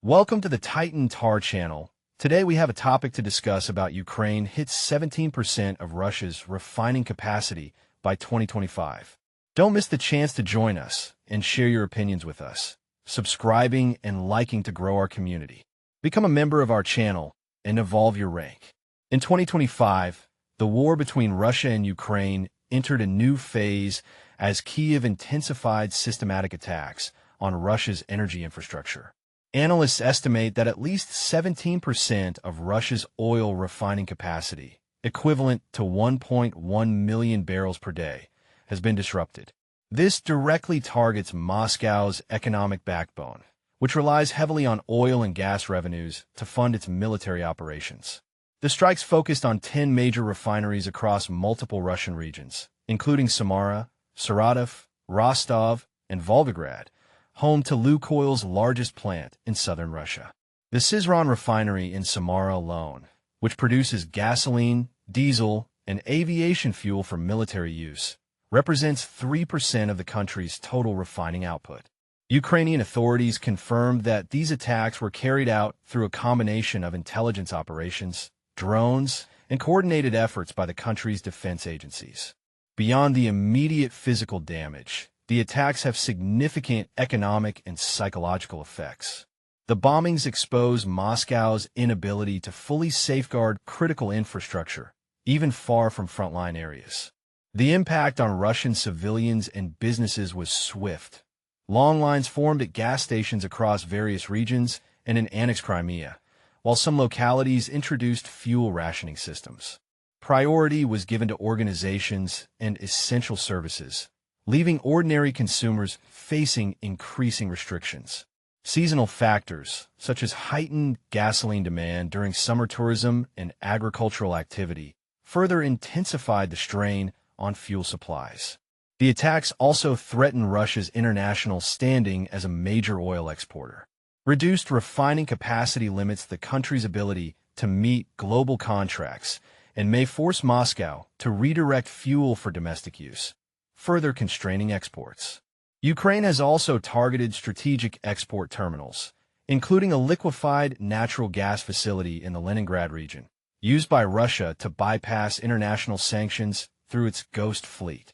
Welcome to the Titan Tar channel. Today we have a topic to discuss about Ukraine hits 17% of Russia's refining capacity by 2025. Don't miss the chance to join us and share your opinions with us, subscribing and liking to grow our community. Become a member of our channel and evolve your rank. In 2025, the war between Russia and Ukraine entered a new phase as Kyiv intensified systematic attacks on Russia's energy infrastructure. Analysts estimate that at least 17% of Russia's oil refining capacity, equivalent to 1.1 million barrels per day, has been disrupted. This directly targets Moscow's economic backbone, which relies heavily on oil and gas revenues to fund its military operations. The strikes focused on 10 major refineries across multiple Russian regions, including Samara, Saratov, Rostov, and Volgograd, home to Lukoil's largest plant in southern Russia. The Syzran refinery in Samara alone, which produces gasoline, diesel, and aviation fuel for military use, represents 3% of the country's total refining output. Ukrainian authorities confirmed that these attacks were carried out through a combination of intelligence operations, drones, and coordinated efforts by the country's defense agencies. Beyond the immediate physical damage, the attacks have significant economic and psychological effects. The bombings expose Moscow's inability to fully safeguard critical infrastructure, even far from frontline areas. The impact on Russian civilians and businesses was swift. Long lines formed at gas stations across various regions and in annexed Crimea, while some localities introduced fuel rationing systems. Priority was given to organizations and essential services, leaving ordinary consumers facing increasing restrictions. Seasonal factors, such as heightened gasoline demand during summer tourism and agricultural activity, further intensified the strain on fuel supplies. The attacks also threatened Russia's international standing as a major oil exporter. Reduced refining capacity limits the country's ability to meet global contracts and may force Moscow to redirect fuel for domestic use, further constraining exports. Ukraine has also targeted strategic export terminals, including a liquefied natural gas facility in the Leningrad region, used by Russia to bypass international sanctions through its ghost fleet.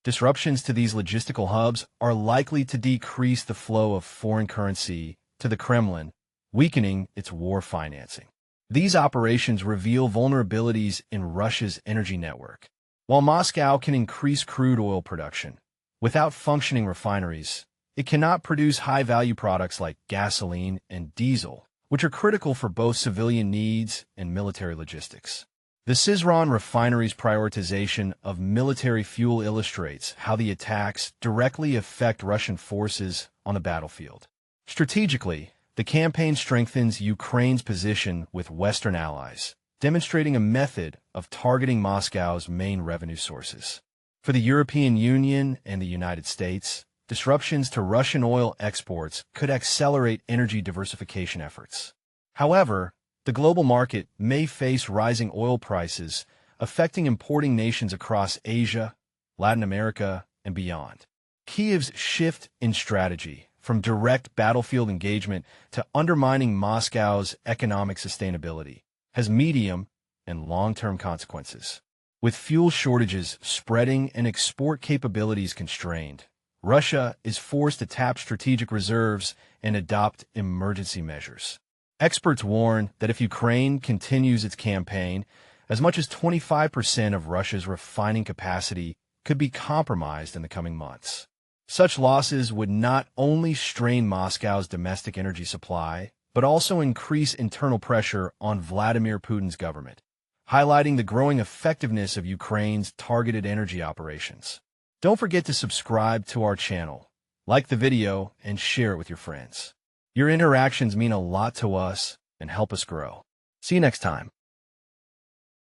Disruptions to these logistical hubs are likely to decrease the flow of foreign currency to the Kremlin, weakening its war financing. These operations reveal vulnerabilities in Russia's energy network. While Moscow can increase crude oil production, without functioning refineries, it cannot produce high-value products like gasoline and diesel, which are critical for both civilian needs and military logistics. The Syzran refinery's prioritization of military fuel illustrates how the attacks directly affect Russian forces on the battlefield. Strategically, the campaign strengthens Ukraine's position with Western allies, demonstrating a method of targeting Moscow's main revenue sources. For the European Union and the United States, disruptions to Russian oil exports could accelerate energy diversification efforts. However, the global market may face rising oil prices, affecting importing nations across Asia, Latin America, and beyond. Kyiv's shift in strategy from direct battlefield engagement to undermining Moscow's economic sustainability has medium and long-term consequences. With fuel shortages spreading and export capabilities constrained, Russia is forced to tap strategic reserves and adopt emergency measures. Experts warn that if Ukraine continues its campaign, as much as 25% of Russia's refining capacity could be compromised in the coming months. Such losses would not only strain Moscow's domestic energy supply, but also increase internal pressure on Vladimir Putin's government, highlighting the growing effectiveness of Ukraine's targeted energy operations. Don't forget to subscribe to our channel, like the video, and share it with your friends. Your interactions mean a lot to us and help us grow. See you next time.